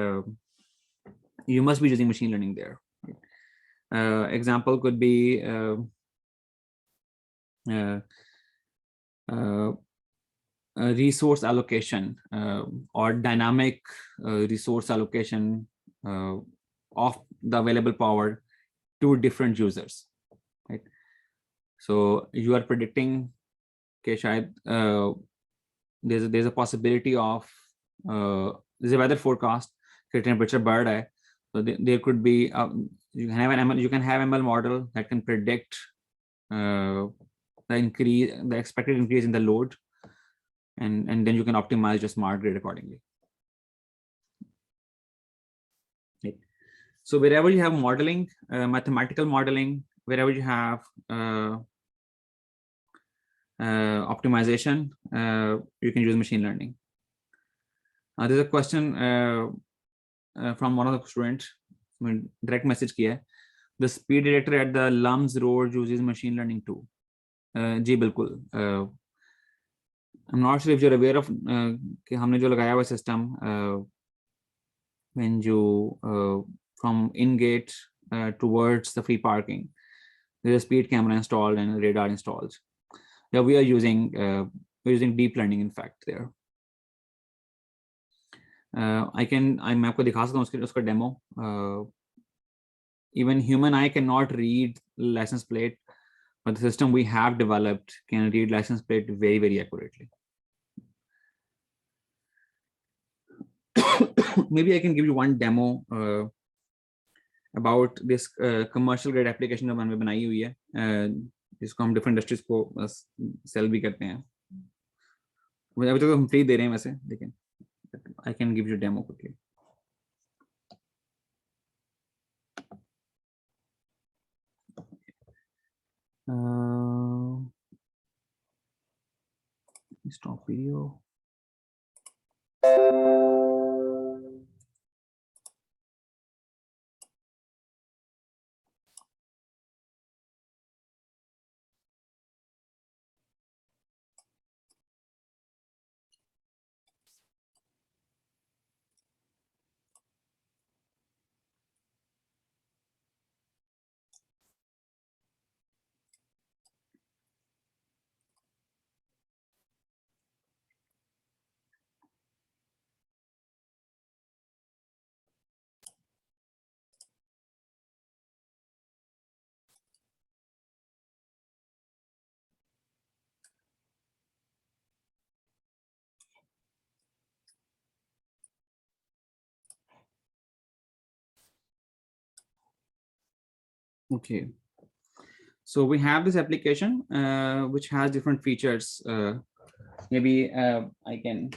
you must be using machine learning there. Example could be resource allocation or dynamic resource allocation of the available power to different users, right? So you are predicting okay, shayad, there's a possibility of there's a weather forecast, temperature बढ़ रहा है, so there could be you can have ML model that can predict the expected increase in the load, and then you can optimize your smart grid accordingly. Okay. So wherever you have modeling, mathematical modeling, wherever you have optimization, you can use machine learning. There's a question from one of the students, direct message kiya hai. The speed detector at the Lums Road uses machine learning too. जी बिल्कुल. I'm not sure if you're aware of कि हमने जो लगाया हुआ system when you from in-gate towards the free parking, there's a speed camera installed and a radar installed. Yeah, we are using deep learning in fact there. मैं आपको दिखा सकता हूँ उसका demo. Even human eye cannot read license plate, but the system we have developed can read license plate very, very accurately. Maybe I can give you one demo about this commercial grade application जो मैंने बनाई हुई है, जिसको हम different industries को sell भी करते हैं. अभी तक हम free दे रहे हैं वैसे, लेकिन I can give you a demo quickly. Stop video. Okay, so we have this application which has different features. Maybe I can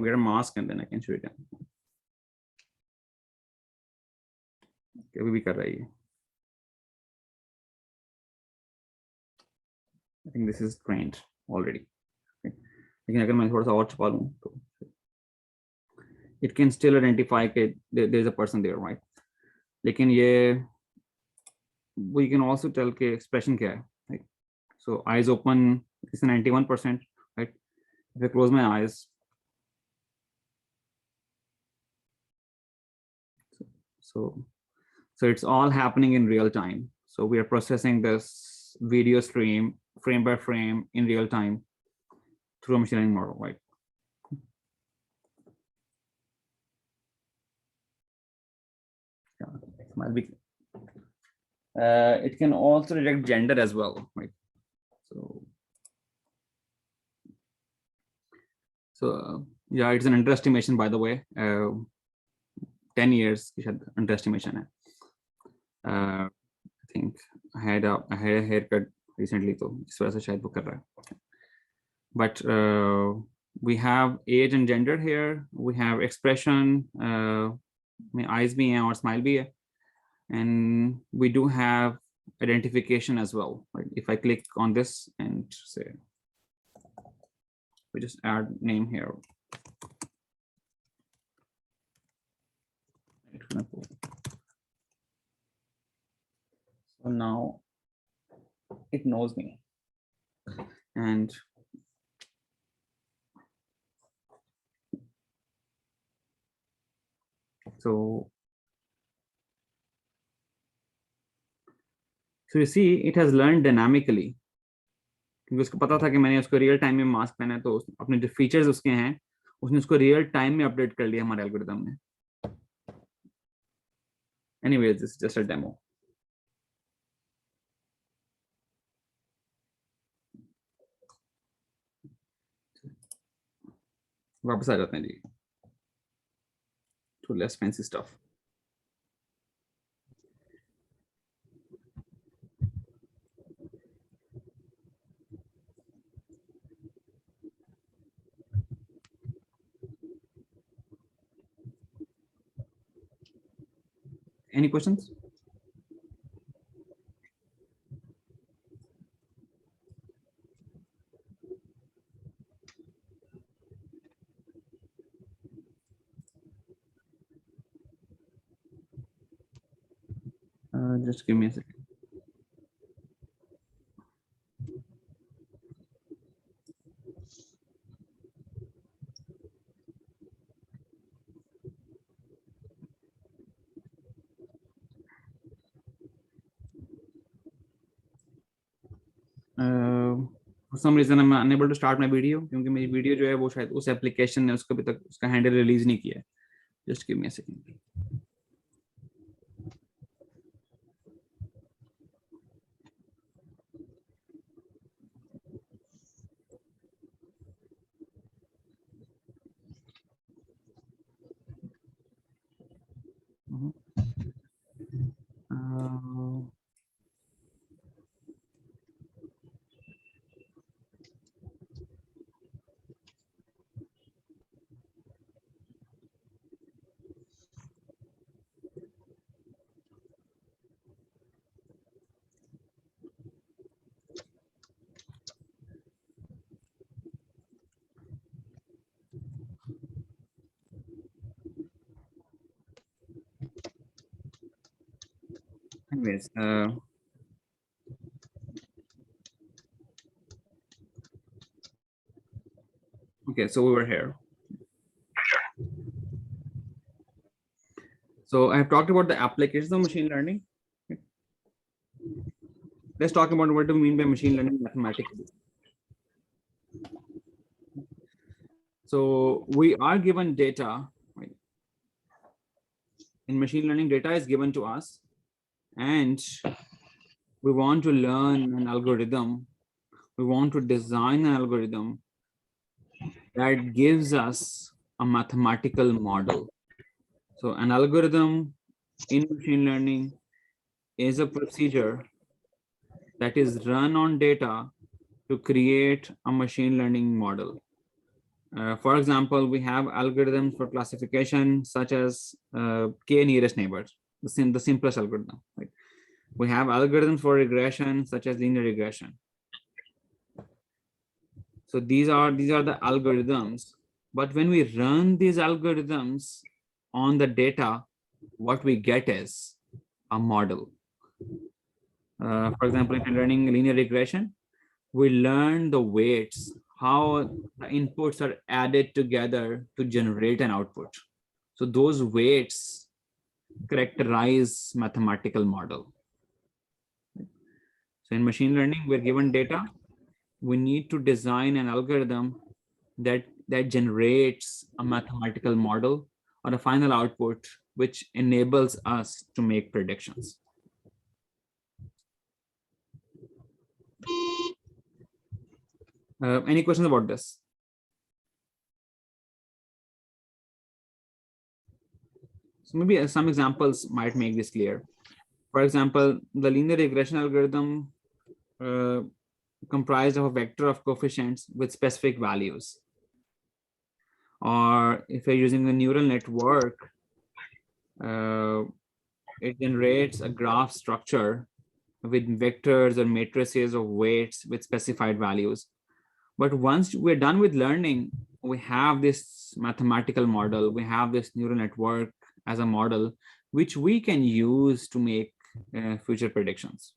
wear a mask and then I can show it. Okay, we कर रही है. I think this is trained already. Okay. लेकिन अगर मैं थोड़ा सा और छुपा लूँ तो it can still identify that there is a person there, right? लेकिन ये we can also tell कि expression क्या है, right? So eyes open is 91%, right? If I close my eyes, so it's all happening in real time. So we are processing this video stream frame by frame in real time through a machine learning model, right? Might be. It can also detect gender as well, right? So yeah, it's an underestimation, by the way. 10 years underestimation. I think I had a haircut recently, so इस वजह से शायद वो कर रहा है. But We have age and gender here. We have expression, eyes bhi hai or smile bhi hai. And we do have identification as well. Right? If I click on this and say, we just add name here. So now it knows me. And so you see, it has learned dynamically. क्योंकि उसको पता था कि मैंने उसको real time में mask पहना है, तो अपने जो फीचर्स उसके हैं उसने उसको रियल टाइम में अपडेट कर लिया हमारे एल्गोरिथम ने. Anyways, this is just a demo. वापस आ जाते हैं जी to less fancy stuff. Any questions? Just give me a second. For some reason I'm unable to start my video क्योंकि मेरी वीडियो जो है वो शायद उस एप्लीकेशन ने उसको अभी तक उसका हैंडल रिलीज नहीं किया है. Just give me a second. Anyways, okay, so we were here. So I have talked about the applications of machine learning. Okay. Let's talk about what do we mean by machine learning mathematically. So we are given data, right? In machine learning, data is given to us, and we want to learn an algorithm. We want to design an algorithm that gives us a mathematical model. So an algorithm in machine learning is a procedure that is run on data to create a machine learning model. For example, we have algorithms for classification such as k nearest neighbors, the simplest algorithm. Right? We have algorithms for regression such as linear regression. So these are the algorithms. But when we run these algorithms on the data, what we get is a model. For example, if you're learning linear regression, we learn the weights, how the inputs are added together to generate an output. So those weights characterize mathematical model. So in machine learning, we're given data. We need to design an algorithm that generates a mathematical model or a final output, which enables us to make predictions. Any questions about this? So maybe some examples might make this clear. For example, the linear regression algorithm comprised of a vector of coefficients with specific values. or if you're using a neural network, it generates a graph structure with vectors or matrices of weights with specified values. But once we're done with learning, we have this mathematical model, we have this neural network as a model, which we can use to make future predictions.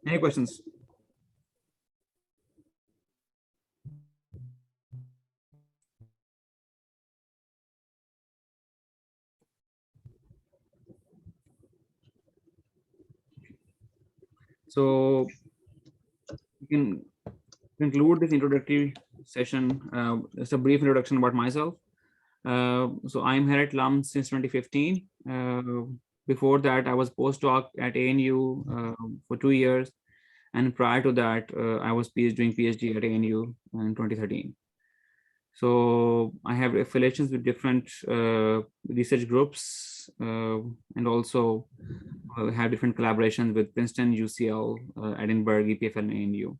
Any questions? So we can conclude this introductory session. Just a brief introduction about myself. So I'm here at LUMS since 2015. Before that, I was postdoc at ANU for 2 years. And prior to that, I was doing PhD at ANU in 2013. So I have affiliations with different research groups and also have different collaborations with Princeton, UCL, Edinburgh, EPFL, and ANU.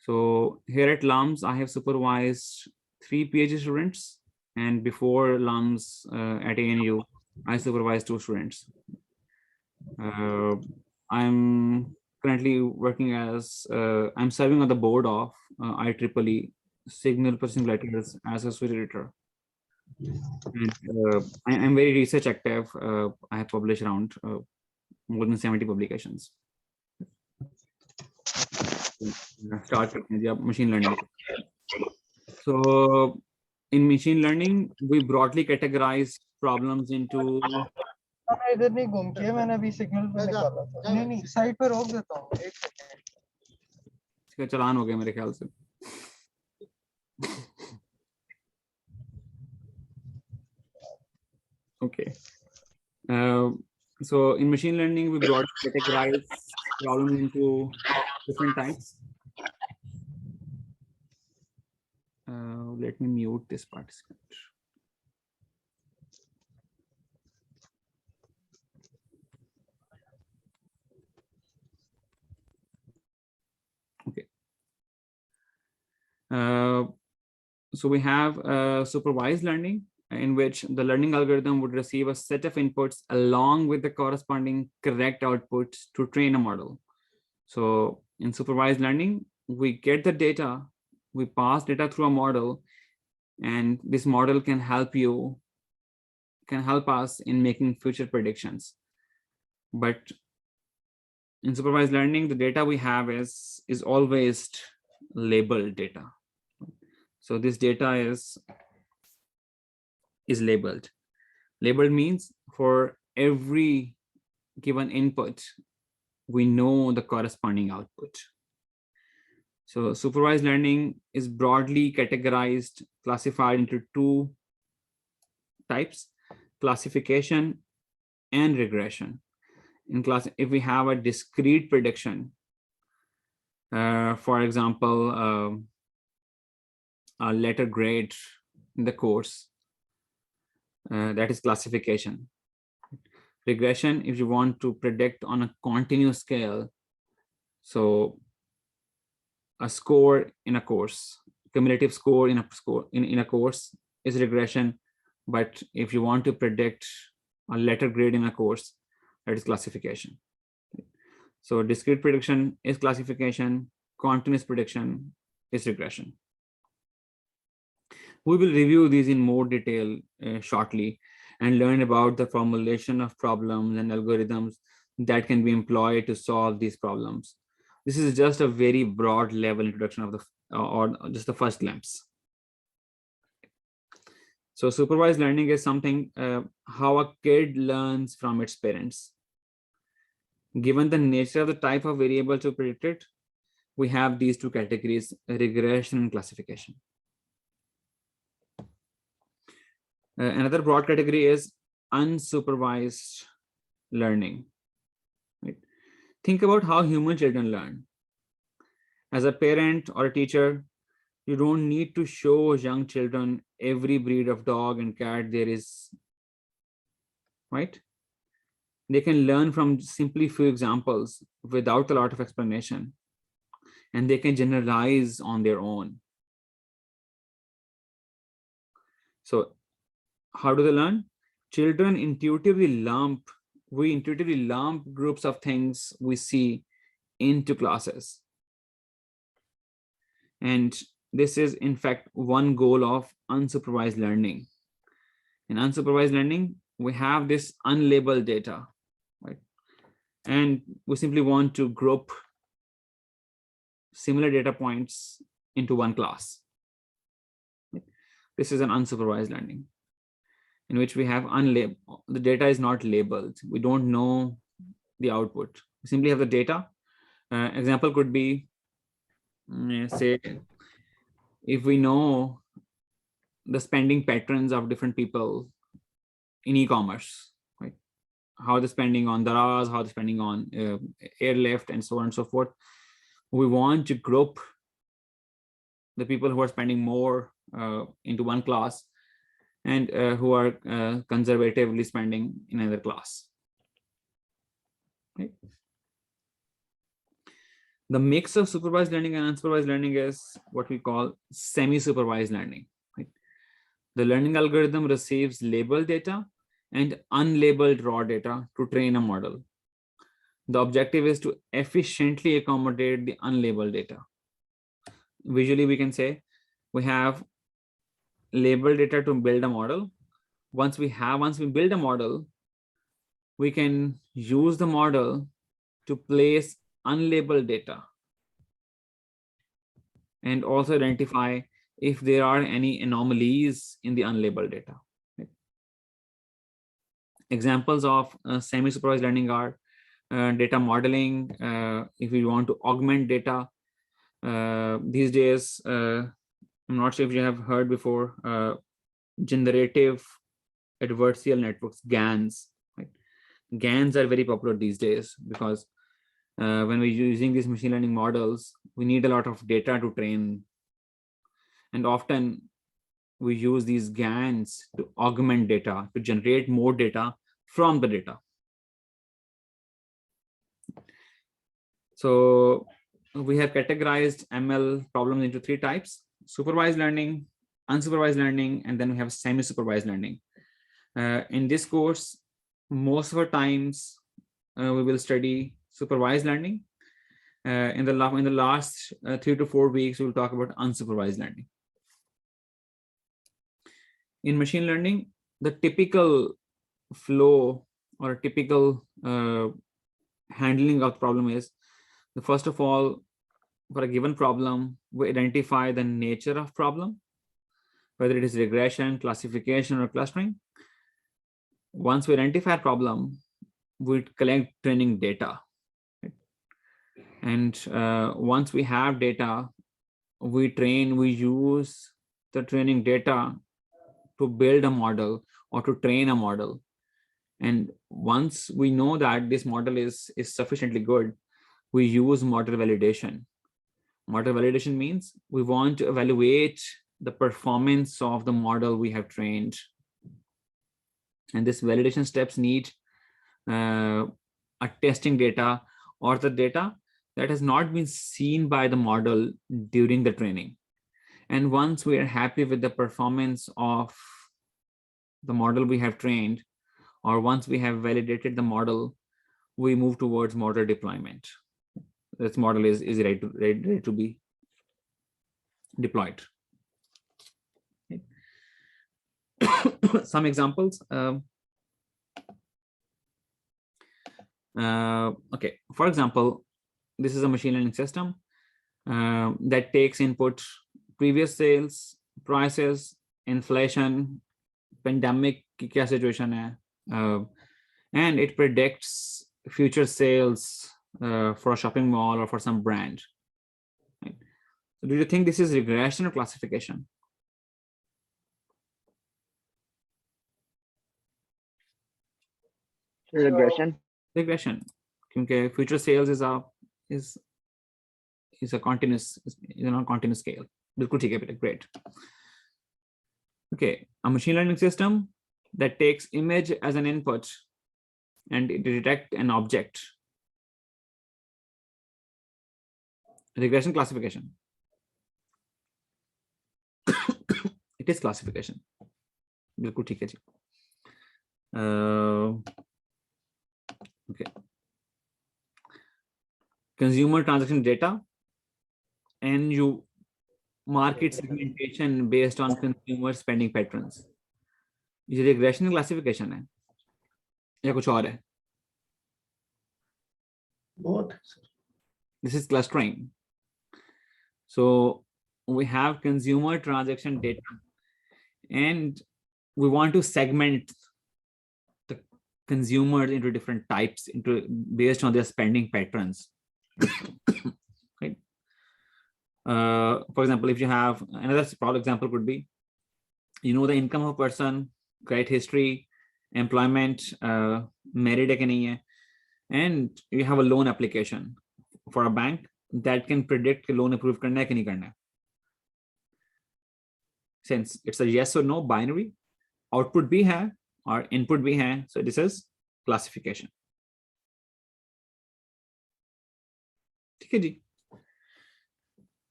So here at LUMS, I have supervised 3 PhD students, and before LUMS at ANU, I supervised 2 students. I'm currently working as, I'm serving on the board of IEEE Signal Processing Letters as a associate editor. And I'm very research active. I have published around more than 70 publications. Start machine learning. So in machine learning, we broadly categorize problems into इधर नहीं घूम के मैंने अभी signal पे निकाला था नहीं साइड पे रोक देता हूँ 1 सेकंड इसका चालान हो गया मेरे ख्याल से okay so in machine learning we broadly categorize problems into different types. Let me mute this participant. Okay. So we have supervised learning, in which the learning algorithm would receive a set of inputs along with the corresponding correct outputs to train a model. So in supervised learning, we get the data, we pass data through a model, and this model can help us in making future predictions. But in supervised learning, the data we have is always labeled data. So this data is labeled. Labeled means for every given input, we know the corresponding output. So supervised learning is broadly categorized, classified into 2 types: classification and regression. In class, if we have a discrete prediction, for example, a letter grade in the course, that is classification. Regression, if you want to predict on a continuous scale, so a score in a course, cumulative score in a course is regression. But if you want to predict a letter grade in a course, that is classification. So discrete prediction is classification, continuous prediction is regression. We will review these in more detail shortly and learn about the formulation of problems and algorithms that can be employed to solve these problems. This is just a very broad level introduction of or just the first glimpse. So supervised learning is something how a kid learns from its parents. Given the nature of the type of variable to predict it, we have these 2 categories: regression and classification. Another broad category is unsupervised learning. Right? Think about how human children learn. As a parent or a teacher, you don't need to show young children every breed of dog and cat there is, right? They can learn from simply few examples without a lot of explanation. and they can generalize on their own. So how do they learn? Children intuitively lump groups of things we see into classes. And this is in fact one goal of unsupervised learning. In unsupervised learning, we have this unlabeled data, right? And we simply want to group similar data points into one class. This is an unsupervised learning in which we have the data is not labeled. We don't know the output. We simply have the data. Example could be, say, if we know the spending patterns of different people in e-commerce, right? How they're spending on Daraz, how they're spending on airlift, and so on and so forth. We want to group the people who are spending more into one class, and who are conservatively spending in another class. Right? The mix of supervised learning and unsupervised learning is what we call semi-supervised learning. Right? The learning algorithm receives labeled data and unlabeled raw data to train a model. The objective is to efficiently accommodate the unlabeled data. Visually, we can say we have labeled data to build a model. Once we build a model, we can use the model to place unlabeled data and also identify if there are any anomalies in the unlabeled data. Right? Examples of semi-supervised learning are data modeling. If we want to augment data, these days, I'm not sure if you have heard before, generative adversarial networks, GANs. Right? GANs are very popular these days because when we're using these machine learning models, we need a lot of data to train. And often we use these GANs to augment data, to generate more data from the data. So we have categorized ML problems into 3 types: supervised learning, unsupervised learning, and then we have semi-supervised learning. In this course, most of our times we will study supervised learning. In the last 3 to 4 weeks, we'll talk about unsupervised learning. In machine learning, the typical flow or a typical handling of the problem is, first of all, for a given problem, we identify the nature of problem, whether it is regression, classification, or clustering. Once we identify a problem, we collect training data. Right? And once we have data, we use the training data to build a model or to train a model. And once we know that this model is sufficiently good, we use model validation. Model validation means we want to evaluate the performance of the model we have trained. And this validation steps need a testing data or the data that has not been seen by the model during the training. And once we are happy with the performance of the model we have trained, or once we have validated the model, we move towards model deployment. This model is ready to be deployed. Okay. Some examples. Okay, for example, this is a machine learning system that takes input previous sales, prices, inflation, pandemic की क्या situation है, and it predicts future sales for a shopping mall or for some brand. Right? So do you think this is regression or classification? Regression. Regression, because future sales is a continuous, continuous scale. बिल्कुल ठीक है बेटा, great. Okay, a machine learning system that takes image as an input and it detects an object. regression classification. It is classification. बिल्कुल ठीक है जी. Okay. Consumer transaction data and you market segmentation based on consumer spending patterns. ये regression classification है या कुछ और है? बहुत है sir. This is clustering. So we have consumer transaction data and we want to segment the consumers into different types based on their spending patterns. Right? For example, if you have another small example could be, the income of a person, credit history, employment, married hai ki nahi hai, and you have a loan application for a bank that can predict loan approve karna hai ki nahi karna hai. Since it's a yes or no binary, output bhi hai or input bhi hai, so this is classification. Okay, ji.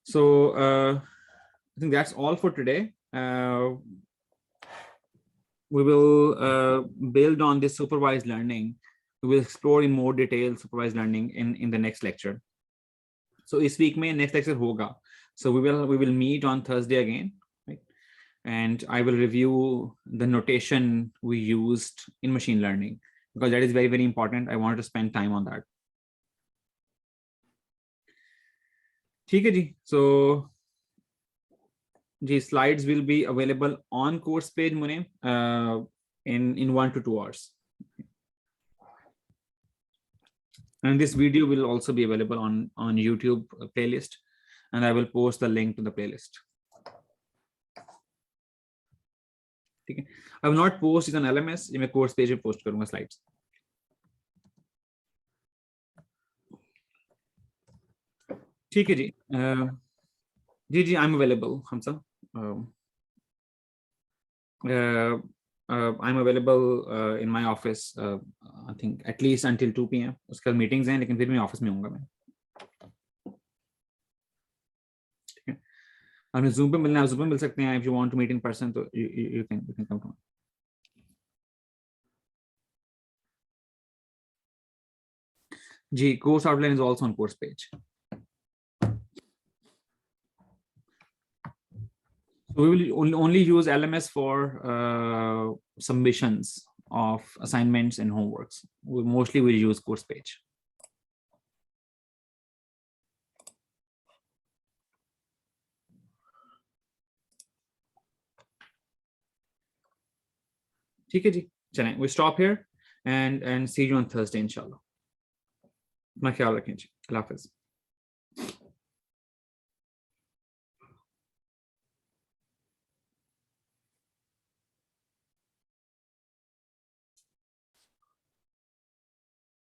So I think that's all for today. We will build on this supervised learning. We will explore in more detail supervised learning in the next lecture. So this week mein next lecture hoga. So we will meet on Thursday again, right? And I will review the notation we used in machine learning because that is very, very important. I wanted to spend time on that. ठीक है जी. So the slides will be available on course page Mune in 1 to 2 hours. And this video will also be available on YouTube playlist, and I will post the link to the playlist. Okay. I will not post it on LMS. In my course page, I post karunga slides. ठीक है जी. जी, I'm available, Hamza. I'm available in my office. I think at least until 2 PM. उसके बाद meetings हैं, लेकिन फिर मैं office में होऊंगा मैं. ठीक है. आपने Zoom पे मिलना है, Zoom पे मिल सकते हैं. If you want to meet in person, तो you can come to me. Ji, course outline is also on course page. So we will only use LMS for submissions of assignments and homeworks. We mostly will use course page. ठीक है जी. चलें, we stop here and see you on Thursday, inshallah. अपना ख्याल रखें जी. अल्लाह हाफिज़.